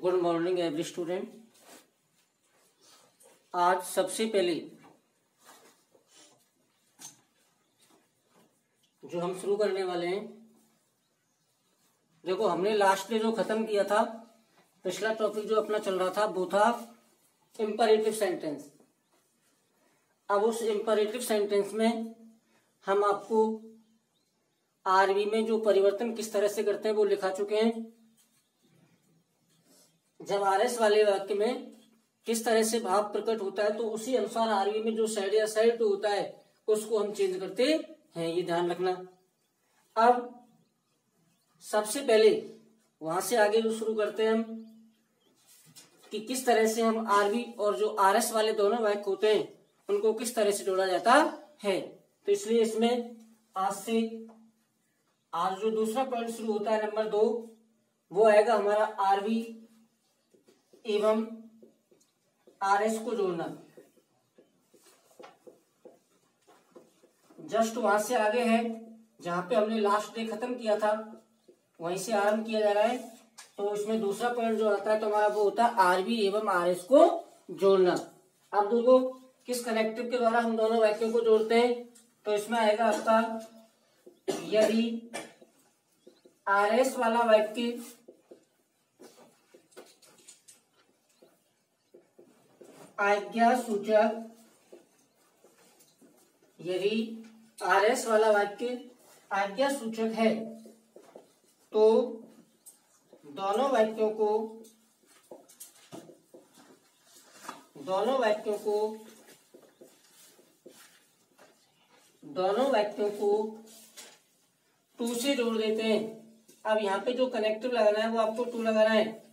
Good morning every student. आज सबसे पहले जो हम शुरू करने वाले हैं, देखो हमने लास्ट में जो खत्म किया था, पिछला टॉपिक जो अपना चल रहा था वो था इंपरेटिव सेंटेंस। अब उस इंपरेटिव सेंटेंस में हम आपको आरवी में जो परिवर्तन किस तरह से करते हैं वो लिखा चुके हैं। जब आरएस वाले वाक्य में किस तरह से भाव प्रकट होता है तो उसी अनुसार आरवी में जो साइड या साइड टू होता है उसको हम चेंज करते हैं, ये ध्यान रखना। अब सबसे पहले वहां से आगे जो शुरू करते हैं हम कि किस तरह से हम आरवी और जो आरएस वाले दोनों वाक्य होते हैं उनको किस तरह से जोड़ा जाता है। तो इसलिए इसमें आज जो दूसरा पॉइंट शुरू होता है नंबर 2, वो आएगा हमारा आरवी एवं आरएस को जोड़ना। जस्ट वहां से आगे है जहां पे हमने लास्ट डे खत्म किया था, वहीं से आरंभ किया जा रहा है। तो इसमें दूसरा पॉइंट जो आता है तो हमारा वो होता है आरवी एवं आरएस को जोड़ना। अब देखो किस कनेक्टिव के द्वारा हम दोनों वाक्यों को जोड़ते हैं, तो इसमें आएगा आपका यदि आरएस वाला वाक्य आज्ञा सूचक, यदि आरएस वाला वाक्य आज्ञा सूचक है तो दोनों वाक्यों को टू से जोड़ देते हैं। अब यहाँ पे जो कनेक्टिव लगाना है वो आपको टू लगाना है।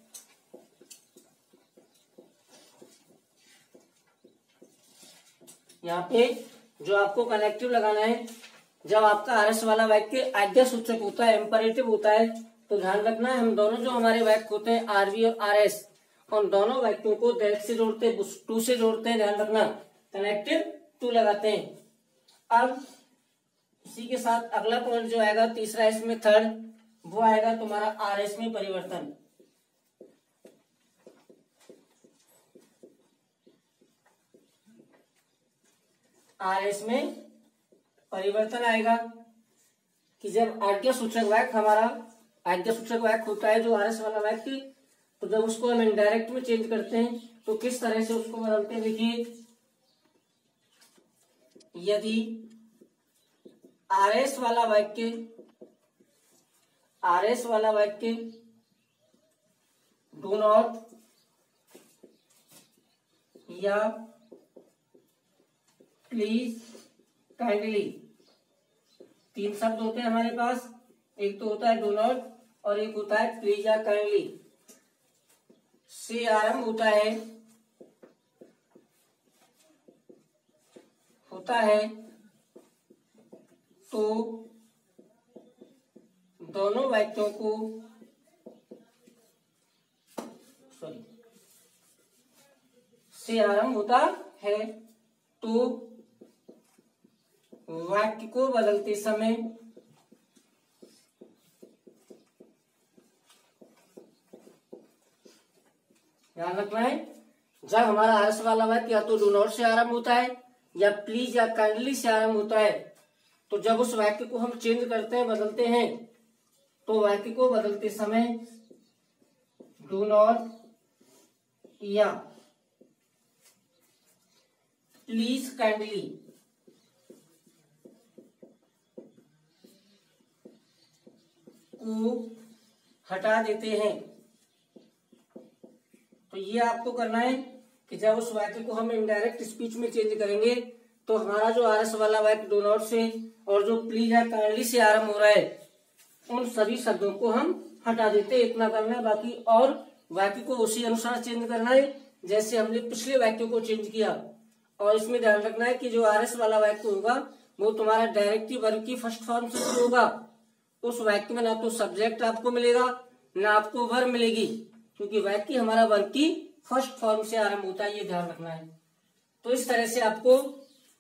यहाँ पे जो आपको कनेक्टिव लगाना है, जब आपका आरएस वाला वाक्य आज्ञा सूचक होता है, इंपरेटिव होता है, तो ध्यान रखना है हम दोनों जो हमारे वाक्य होते हैं आरवी और आरएस, उन दोनों वाक्यों को दैट से जोड़ते हैं, टू से जोड़ते हैं। ध्यान रखना कनेक्टिव टू लगाते हैं। अब इसी के साथ अगला पॉइंट जो आएगा तीसरा, इसमें थर्ड, वो आएगा तुम्हारा आरएस में परिवर्तन। आरएस में परिवर्तन आएगा कि जब आज्ञा सूचक वाक्य हमारा आज्ञा सूचक वाक्य होता है जो आरएस वाला वाक्य, तो जब उसको हम इनडायरेक्ट में चेंज करते हैं तो किस तरह से उसको बदलते हैं। देखिए, यदि आरएस वाला वाक्य डू नॉट या प्लीज काइंडली, तीन शब्द होते हैं हमारे पास, एक तो होता है डू नॉट और एक होता है प्लीज या काइंडली, से आरंभ होता है तो दोनों वाक्यों को से आरंभ होता है तो वाक्य को बदलते समय ध्यान रखना है, जब हमारा आरएस वाला वाक्य या तो डू नॉट से आरंभ होता है या प्लीज या काइंडली से आरंभ होता है, तो जब उस वाक्य को हम चेंज करते हैं, बदलते हैं, तो वाक्य को बदलते समय डू नॉट या प्लीज काइंडली को हटा देते हैं। तो ये आपको करना है कि जब उस वाक्य को हम इनडायरेक्ट स्पीच में चेंज करेंगे तो हमारा जो आरएस वाला वाक्य डू नॉट से और जो प्लीज या काइंडली से आरंभ हो रहा है उन सभी शब्दों को हम हटा देते हैं। इतना करना है, बाकी और वाक्य को उसी अनुसार चेंज करना है जैसे हमने पिछले वाक्यों को चेंज किया। और इसमें ध्यान रखना है कि जो आरएस वाला वाक्य होगा वो तुम्हारा डायरेक्टिव वर्ब की फर्स्ट फॉर्म से शुरू होगा। उस वाक्य में ना तो सब्जेक्ट आपको मिलेगा ना आपको वर्ब मिलेगी, क्योंकि वाक्य हमारा वर्ब की फर्स्ट फॉर्म से आरंभ होता है, ये ध्यान रखना है। तो इस तरह से आपको,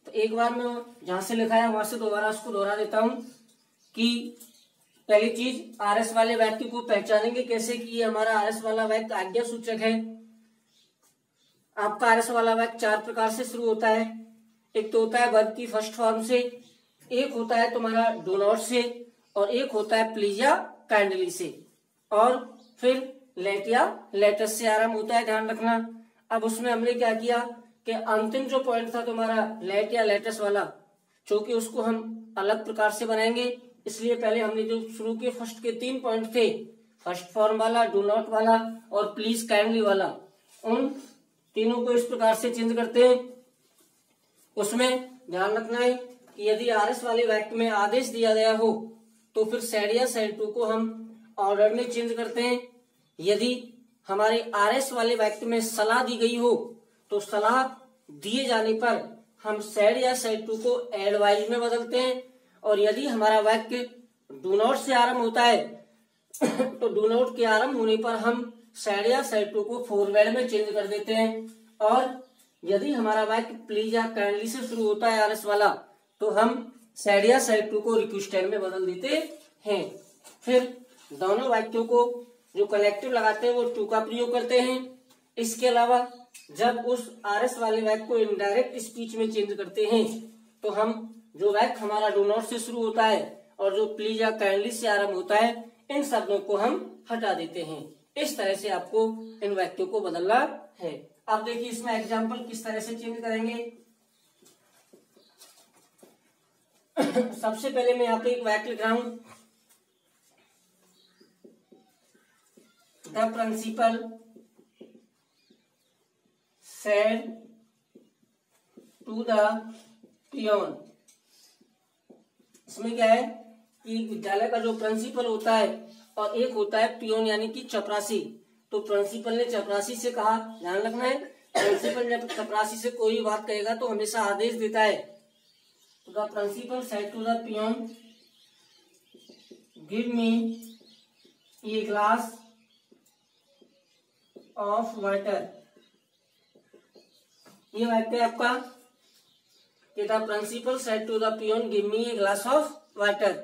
तो एक बार मैं जहां से लिखा है वहां से दोबारा उसको दोहरा देता हूं कि पहली चीज आरएस वाले वाक्य को पहचानेंगे कैसे कि ये हमारा आरएस वाला वाक्य आज्ञा सूचक है। आपका आरएस वाला वाक्य 4 प्रकार से शुरू होता है। एक तो होता है वर्ब की फर्स्ट फॉर्म से, एक होता है तुम्हारा डू नॉट से, और एक होता है प्लीज या काइंडली से, और फिर लेट या लेटस से आरंभ होता है, ध्यान रखना। अब उसमें हमने क्या किया कि अंतिम जो पॉइंट था तुम्हारा लेट या लेटस वाला, चूंकि उसको हम अलग प्रकार से बनाएंगे, इसलिए पहले हमने जो शुरू के फर्स्ट के 3 पॉइंट थे, फर्स्ट फॉर्म वाला, डू नॉट वाला और प्लीज काइंडली वाला, उन तीनों को इस प्रकार से चेंज करते हैं। उसमें ध्यान रखना है कि यदि आरएस वाले वाक्य में आदेश दिया गया हो तो फिर सेड या सेड टू को हम ऑर्डर में चेंज करते हैं। यदि हमारे आरएस वाले वाक्य में सलाह दी गई हो तो सलाह दिए जाने पर हम सेड या सेड टू को एडवाइज में बदलते हैं, और यदि हमारा वाक्य डू नॉट से आरंभ होता है तो डू नॉट के आरंभ होने पर हम सेड या सेड टू को फॉरवर्ड में चेंज कर देते हैं, और यदि हमारा वाक्य प्लीज या काइंडली से शुरू होता है आरएस वाला तो हम सेड या सेड टू को रिक्वेस्टेड में बदल देते हैं। फिर दोनों वाक्यों को जो कनेक्टिव लगाते हैं वो टू का प्रयोग करते हैं। इसके अलावा जब उस आरएस वाले वाक्य को इनडायरेक्ट स्पीच में चेंज करते हैं तो हम जो वाक्य हमारा डू नॉट से शुरू होता है और जो प्लीज या काइंडली से आरंभ होता है, इन शब्दों को हम हटा देते हैं। इस तरह से आपको इन वाक्यों को बदलना है। अब देखिए इसमें एग्जाम्पल किस तरह से चेंज करेंगे। सबसे पहले मैं यहाँ पे एक वाक्य लिख रहा हूं, the principal said to the peon. इसमें क्या है कि विद्यालय का जो प्रिंसिपल होता है और एक होता है पियोन यानी कि चपरासी, तो प्रिंसिपल ने चपरासी से कहा, ध्यान रखना है, प्रिंसिपल जब चपरासी से कोई बात कहेगा तो हमेशा आदेश देता है। तो the principal said to the peon give me a glass of water. ये वाक्य है आपका कि the principal said to the peon give me a glass of water.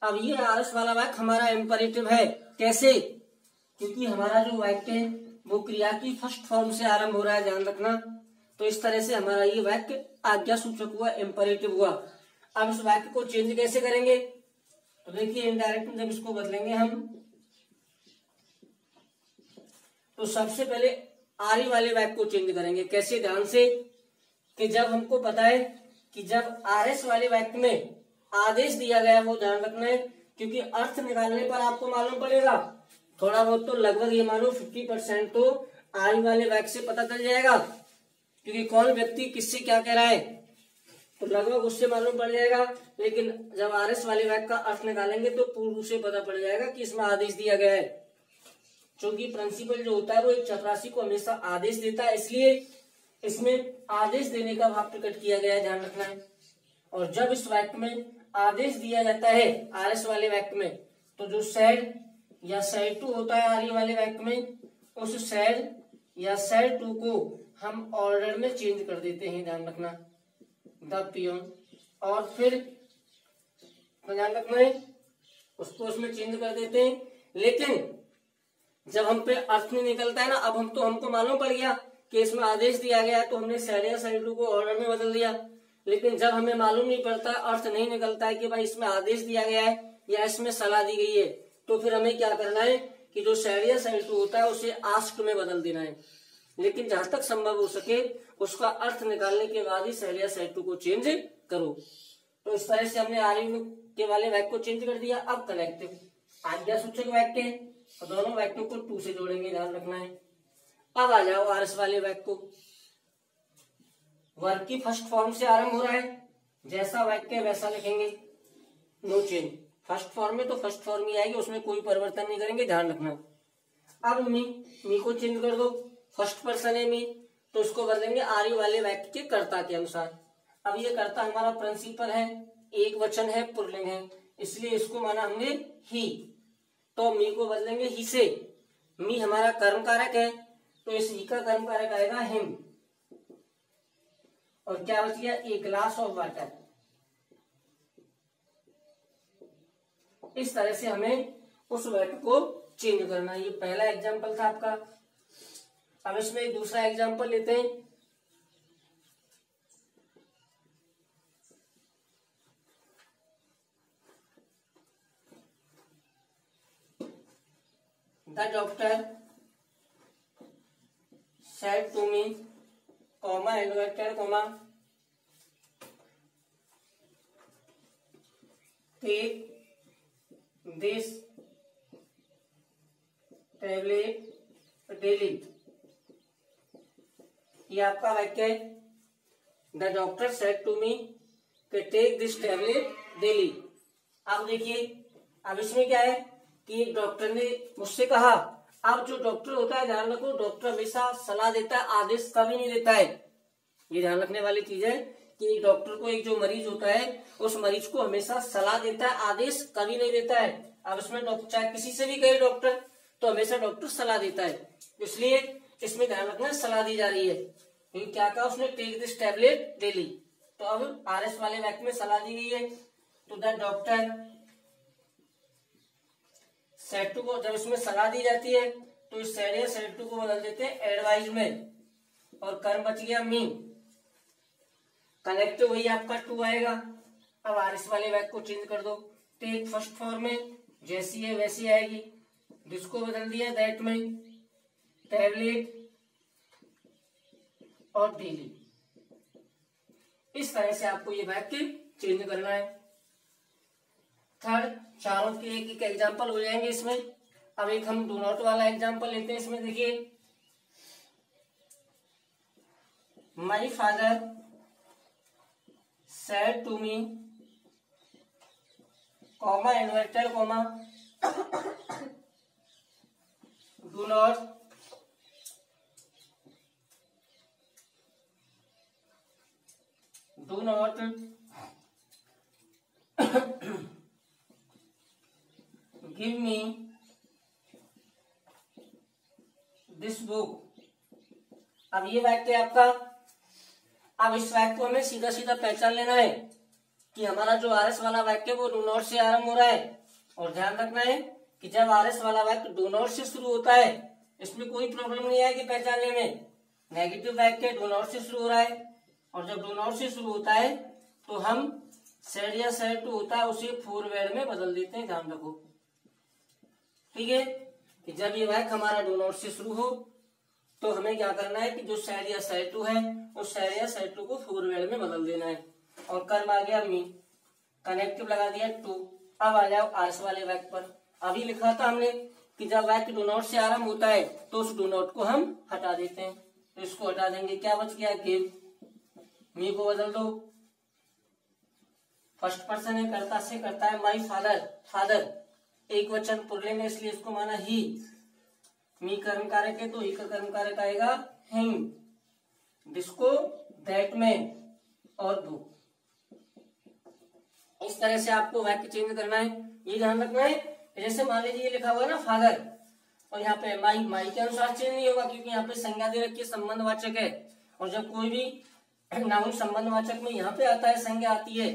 अब ये आरएस वाला वाक्य हमारा इंपरेटिव है। कैसे? क्योंकि हमारा जो वाक्य है वो क्रिया की फर्स्ट फॉर्म से आरंभ हो रहा है, ध्यान रखना। तो इस तरह से हमारा ये वाक्य आज्ञा सूचक हुआ, इंपरेटिव हुआ। अब इस वाक्य को चेंज कैसे करेंगे? तो देखिए इनडायरेक्ट में जब इसको बदलेंगे हम, तो सबसे पहले आरी वाले वाक्य को चेंज करेंगे। कैसे? ध्यान से, कि जब हमको पता है कि जब आरएस वाले वाक्य में आदेश दिया गया हो, ध्यान रखना है, क्योंकि अर्थ निकालने पर आपको मालूम पड़ेगा, थोड़ा बहुत तो लगभग ये मानो 50% तो आरी वाले वाक्य से पता चल जाएगा, क्योंकि कौन व्यक्ति किससे क्या कह रहा है तो लगभग उससे मालूम पड़ जाएगा। लेकिन जब आरएस वाले वाक्य का अर्थ निकालेंगे तो पूर्व से पता पड़ जाएगा कि इसमें आदेश दिया गया है। क्योंकि प्रिंसिपल जो होता है वो एक चपरासी को हमेशा आदेश देता है, इसलिए इसमें आदेश देने का भाव प्रकट किया गया है, ध्यान रखना है। और जब इस वाक्य में आदेश दिया जाता है आरएस वाले वाक्य में, तो जो सेड या सेड टू होता है आर्य वाले वाक्य में, उस सेड या सेड टू को हम ऑर्डर में चेंज कर देते हैं, ध्यान रखना, द पियोन। और फिर ध्यान रखना है उसको उसमें चेंज कर देते हैं। लेकिन जब हम पे अर्थ नहीं निकलता है ना, अब हमको मालूम पड़ गया कि इसमें आदेश दिया गया है तो हमने सेड या सेड टू को ऑर्डर में बदल दिया। लेकिन जब हमें मालूम नहीं पड़ता, अर्थ नहीं निकलता है कि भाई इसमें आदेश दिया गया है या इसमें सलाह दी गई है, तो फिर हमें क्या करना है कि जो सेड या सेड टू होता है उसे आस्क्ड में बदल देना है। लेकिन जहां तक संभव हो सके उसका अर्थ निकालने के बाद ही सेड या सेड टू को चेंज करो। तो इस तरह से हमने आर्य के वाले वाक्य को चेंज कर दिया। अब कनेक्टिव आज्ञा सूचक वाक्य है तो दोनों वाक्यों को टू से जोड़ेंगे, ध्यान रखना है। अब आ जाओ आरएस वाले वाक्य को। वर्ब की फर्स्ट फॉर्म से आरंभ हो रहा है, जैसा वाक्य वैसा लिखेंगे, नो चेंज। फर्स्ट फॉर्म में तो फर्स्ट फॉर्म ही आएगी, उसमें कोई परिवर्तन नहीं करेंगे, ध्यान रखना। अब मी को चेंज कर दो, फर्स्ट पर्सन है मी, तो उसको बदलेंगे आर्य वाले वाक्य के कर्ता के अनुसार। अब ये कर्ता हमारा प्रिंसिपल है, एक वचन है, पुल्लिंग है, इसलिए इसको माना हमने ही, तो मी को बदलेंगे ही से। मी हमारा कर्म कारक है तो इस ही का कर्म कारक आएगा हिम। और क्या बच गया? ए ग्लास ऑफ वाटर। इस तरह से हमें उस वाक्य को चेंज करना है। ये पहला एग्जाम्पल था आपका। अब इसमें एक दूसरा एग्जाम्पल लेते हैं। The doctor said to me, comma, inverted comma, take this tablet daily। ये आपका वाक्य है। The doctor said to me कि टेक दिस टैबलेट डेली। अब देखिए, अब इसमें क्या है कि डॉक्टर ने मुझसे कहा। अब जो डॉक्टर होता है, ध्यान रखो, डॉक्टर हमेशा सलाह देता है, आदेश कभी नहीं देता है। ये ध्यान रखने वाली चीज है कि डॉक्टर को, एक जो मरीज होता है उस मरीज को हमेशा सलाह देता है, आदेश कभी नहीं देता है। अब इसमें डॉक्टर चाहे किसी से भी कहे डॉक्टर, तो हमेशा डॉक्टर सलाह देता है। इसलिए इसमें ध्यान रखना, सलाह दी जा रही है। क्योंकि क्या कहा उसने, टेक दिस टैबलेट डेली। तो अब आरएस वाले वाक्य में सलाह दी गई है। तो द डॉक्टर सेड टू को, जब इसमें सलाह दी जाती है तो इस सेड या सेड टू को बदल देते हैं एडवाइज में, और कर्म बच गया मी। कनेक्ट वही आपका टू आएगा। अब आरएस वाले वाक्य को चेंज कर दो। टेक फर्स्ट फॉर्म में जैसी है वैसी आएगी, जिसको बदल दिया दैट में, टैबलेट और डेली। इस तरह से आपको ये वाक्य चेंज करना है। थर्ड, चारों के एक एक एग्जाम्पल हो जाएंगे इसमें। अब एक हम डू नॉट वाला एग्जाम्पल लेते हैं। इसमें देखिए, my father said to me, comma, inverted comma, do not give me this book। अब ये वाक्य आपका। अब इस वाक्य को हमें सीधा सीधा पहचान लेना है कि हमारा जो आरएस वाला वाक्य वो डू नॉट से आरंभ हो रहा है। और ध्यान रखना है कि जब आरएस वाला वाक्य डू नॉट से शुरू होता है, इसमें कोई प्रॉब्लम नहीं आएगी पहचानने में। नेगेटिव वाक्य डू नॉट से शुरू हो रहा है, और जब डू नॉट से शुरू होता है तो हम सेड या सेड टू होता है उसे फॉरवर्ड में बदल देते हैं। ध्यान रखो, ठीक है, कि जब ये वाक्य हमारा डू नॉट से शुरू हो तो हमें क्या करना है कि जो सेड या सेड टू है उस सेड या सेड टू को फॉरवर्ड में बदल देना है। और कर्म आ गया मी, कनेक्टिव लगा दिया टू। अब आ जाओ आरएस वाले वाक्य पर। अभी लिखा था हमने कि जब वाक्य डू नॉट से आरंभ होता है तो उस डू नॉट को हम हटा देते हैं। तो इसको हटा देंगे, क्या बच गया, गिव। मी को बदल दो, फर्स्ट पर्सन है, कर्ता से करता है, माई फादर, फादर एक वचन पुल्लिंग है इसलिए इसको माना ही। मी कर्म कारक है तो ही का कर्म कारक आएगा हिम, जिसको दैट में, और बुक। इस तरह से आपको वाक्य चेंज करना है। ये ध्यान रखना है, जैसे मान लीजिए ये लिखा हुआ है ना फादर, और यहाँ पे माई, माई के अनुसार चेंज नहीं होगा क्योंकि यहाँ पे संज्ञा दे रखी है, संबंधवाचक है। और जब कोई भी नाउन संबंधवाचक में यहाँ पे आता है, संज्ञा आती है,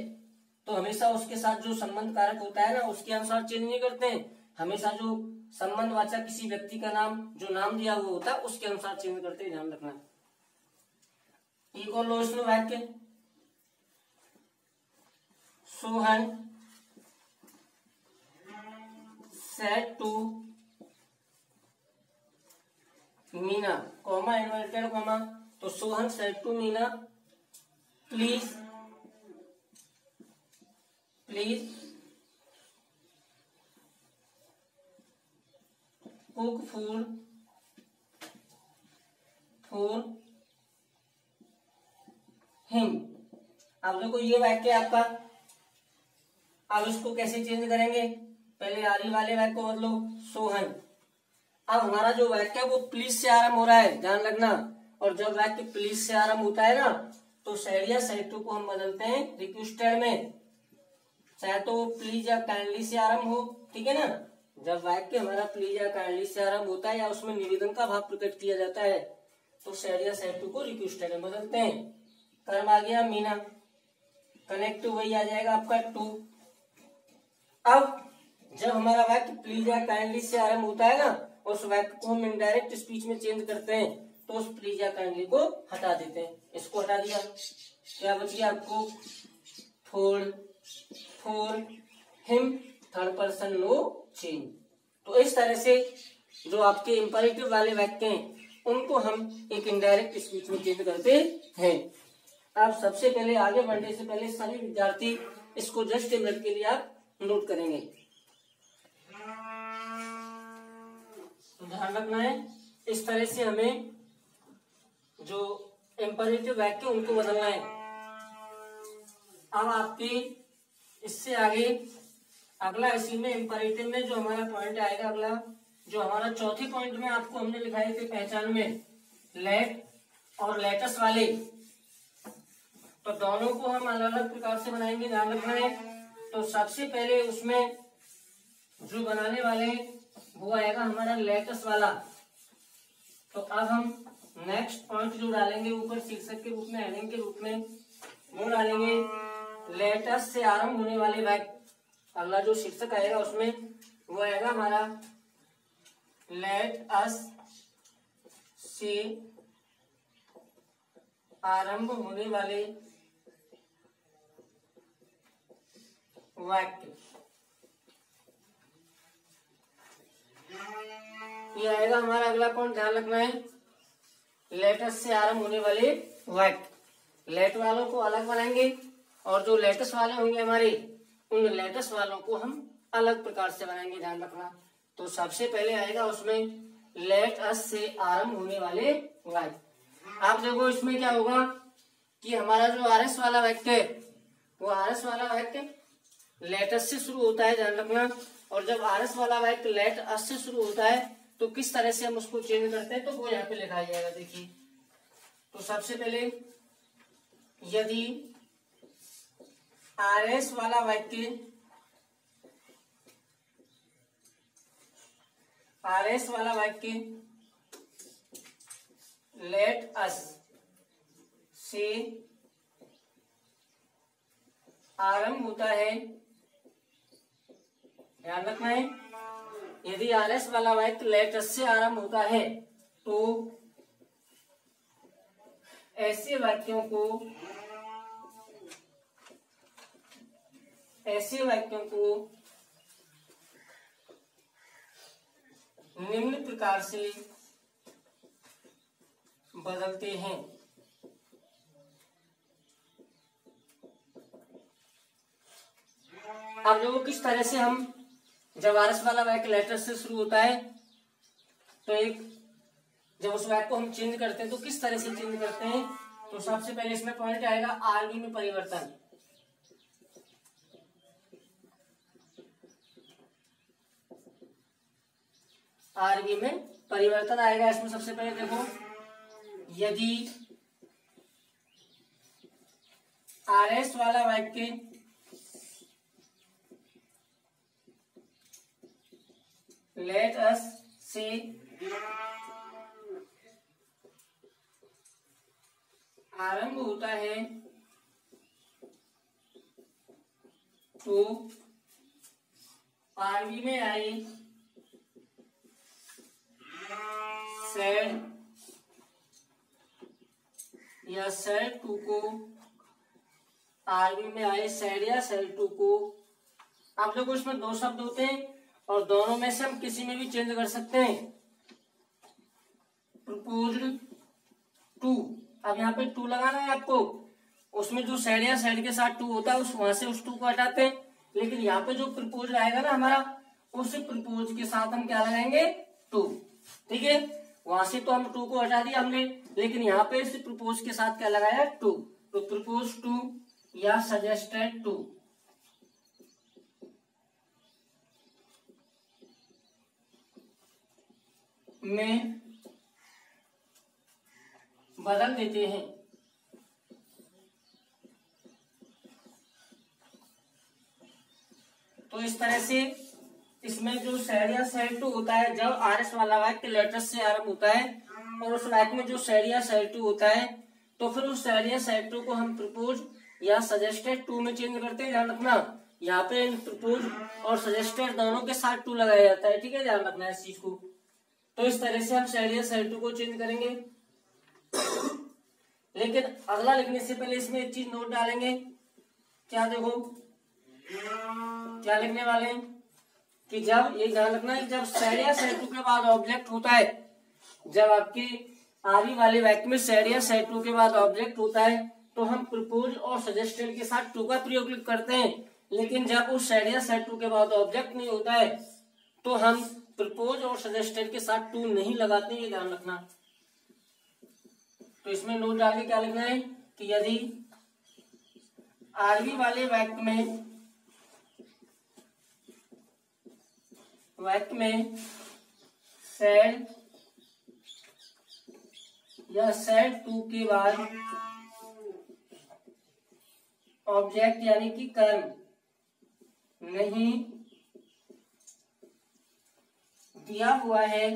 तो हमेशा उसके साथ जो संबंध कारक होता है ना उसके अनुसार चेंज नहीं करते हैं। हमेशा जो संबंधवाचक किसी व्यक्ति का नाम, जो नाम दिया हुआ होता है उसके अनुसार चेंज करते हैं। ध्यान रखना। एक और लो इसमें वाक्य, Sohan said to Meena, comma, inverted comma. तो Sohan said to Meena, please cook food for him. अब देखो ये वाक्य आपका। अब इसको कैसे चेंज करेंगे, पहले आरी वाले वाक्य को बदलो, सोहन। अब हमारा जो वाक्य है वो प्लीज से आरंभ हो रहा है, ध्यान रखना। और जब वाक्य प्लीज से आरंभ होता है ना तो सेड या सेड टू को हम बदलते हैं रिक्वेस्टेड में, चाहे तो प्लीज या काइंडली से आरंभ हो, ठीक है ना। जब वाक्य हमारा प्लीज या काइंडली से आरंभ होता है या उसमें निवेदन का भाव प्रकट किया जाता है तो सेड या सेड टू को रिक्वेस्टेड में बदलते हैं। कर्म आ गया मीना, कनेक्टिव वही आ जाएगा आपका टू। अब जब हमारा वाक्य प्लीज या काइंडली से आरंभ होता है ना, उस वाक्य को हम इनडायरेक्ट स्पीच में चेंज करते हैं, तो उस प्लीज या काइंडली को हटा देते हैं। इसको हटा दिया, क्या बच गया आपको? For him, third person no change. तो इस तरह से जो आपके इंपरेटिव वाले वाक्य हैं उनको हम एक इनडायरेक्ट स्पीच में चेंज करते हैं। आप सबसे पहले आगे बढ़ने से पहले सभी विद्यार्थी इसको जस्ट एक मिनट के लिए आप नोट करेंगे। तो ध्यान रखना है, इस तरह से हमें जो इंपरेटिव वाक्य उनको बदलना है। अब आपके इससे आगे अगला इसी में इंपरेटिव में जो हमारा पॉइंट आएगा, अगला जो हमारा चौथे पॉइंट में आपको हमने लिखाए थे पहचान में लेट और लेटस वाले, तो दोनों को हम अलग अलग प्रकार से बनाएंगे, ध्यान रखना है। तो सबसे पहले उसमें जो बनाने वाले वो आएगा हमारा लेटस वाला। तो अब हम नेक्स्ट पॉइंट जो डालेंगे ऊपर शीर्षक के रूप में, हेडिंग के रूप में, वो डालेंगे लेटस से आरंभ होने वाले वाक्य। अगला जो शीर्षक आएगा उसमें वो आएगा हमारा लेट अस से आरंभ होने वाले वाक्य। ये आएगा हमारा अगला पॉइंट, ध्यान रखना है, लेटस से आरंभ होने वाले वाक्य। लेट वालों को अलग बनाएंगे और जो लेटस वाले होंगे हमारे, उन लेटस वालों को हम अलग प्रकार से बनाएंगे, ध्यान रखना। तो सबसे पहले आएगा उसमें लेट अस से आरंभ होने वाले वाक्य। आप देखो इसमें क्या होगा कि हमारा जो आरएस वाला वाक्य है, वो आरएस वाला वाक्य लेटस से शुरू होता है, ध्यान रखना। और जब आरएस वाला वाक्य लेट अस से शुरू होता है तो किस तरह से हम उसको चेंज करते हैं, तो वो यहाँ पे लिखा जाएगा। देखिए, तो सबसे पहले यदि आरएस वाला वाक्य लेट अस से आरंभ होता है, ध्यान रखना है, यदि आरएस वाला वाक्य लेट अस से आरंभ होता है तो ऐसे वाक्यों को निम्न प्रकार से बदलते हैं। अब देखो किस तरह से हम, जब आरएस वाला वाक्य लेटर से शुरू होता है तो जब उस वाक्य को हम चेंज करते हैं तो किस तरह से चेंज करते हैं। तो सबसे पहले इसमें पॉइंट आएगा आरबी में परिवर्तन। आरबी में परिवर्तन आएगा इसमें। सबसे पहले देखो, यदि आरएस वाला वाक्य लेट अस से आरंभ होता है तो आरबी में आए सेड या सेड टू को, आरबी में आए सेड या सेड टू को। आप देखो इसमें दो शब्द होते हैं और दोनों में से हम किसी में भी चेंज कर सकते हैं। प्रपोज्ड टू, अब यहाँ पे टू लगाना है आपको, उसमें जो सेड या सेड के साथ टू होता है वहां से उस टू को हटाते हैं, लेकिन यहाँ पे जो प्रपोज आएगा ना हमारा, उस प्रपोज के साथ हम क्या लगाएंगे, टू। ठीक है, वहां से तो हम टू को हटा दिया हमने, लेकिन यहाँ पे इस प्रपोज के साथ क्या लगाया, टू। तो प्रपोज टू या सजेस्टेड टू में बदल देते हैं। तो इस तरह से इसमें जो सेड या सेड टू होता है, जब आरएस वाला वाक्य लेटर से आरंभ होता है और उस वाक्य में जो सेड या सेड टू होता है, तो फिर उस सेड या सेड टू को हम प्रपोज या सजेस्टेड टू में चेंज करते हैं, ध्यान रखना। यहाँ पे प्रपोज और सजेस्टेड दोनों के साथ टू लगाया जाता है, ठीक है, ध्यान रखना है इस चीज को। तो इस तरह से हम सेड या सेड टू को चेंज करेंगे। लेकिन अगला लिखने से पहले इसमें एक चीज नोट डालेंगे, क्या देखो क्या लिखने वाले हैं कि जब, ये ध्यान रखना है, जब सेड या सेड टू के बाद ऑब्जेक्ट होता है, जब आपके आगे वाले वाक्य में सेड या सेड टू के बाद ऑब्जेक्ट होता है तो हम प्रपोज और सजेस्टेड के साथ टू का प्रयोग करते हैं। लेकिन जब उस सेड या सेड टू के बाद ऑब्जेक्ट नहीं होता है तो हम प्रपोज और सजेस्टेड के साथ टू नहीं लगाते, ये ध्यान रखना। तो इसमें नोट डाल के क्या लिखना है कि यदि आगे वाले वाक्य में सेड या सेड टू के बाद ऑब्जेक्ट यानी कि कर्म नहीं दिया हुआ है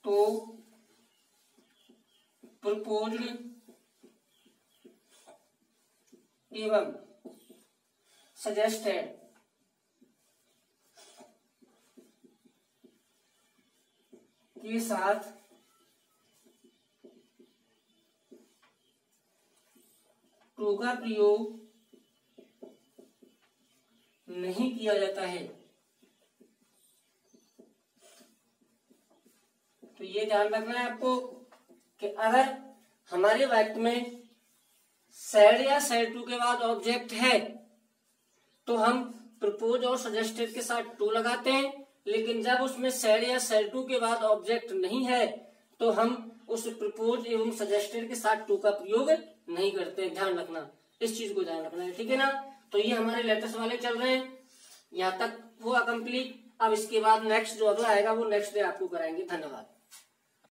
तो प्रपोज्ड एवं सजेस्टेड के साथ टू का प्रयोग नहीं किया जाता है। तो ये ध्यान रखना है आपको कि अगर हमारे वाक्य में सेड या सेड टू के बाद ऑब्जेक्ट है तो हम प्रपोज और सजेस्टेड के साथ टू लगाते हैं, लेकिन जब उसमें सेड या सेड टू के बाद ऑब्जेक्ट नहीं है तो हम उस प्रपोज एवं सजेस्टेड के साथ टू का प्रयोग नहीं करते। ध्यान रखना, इस चीज को ध्यान रखना है, ठीक है ना। तो ये हमारे लेटेस्ट वाले चल रहे हैं, यहाँ तक हुआ कंप्लीट। अब इसके बाद नेक्स्ट जो अगला आएगा वो नेक्स्ट डे आपको कराएंगे। धन्यवाद।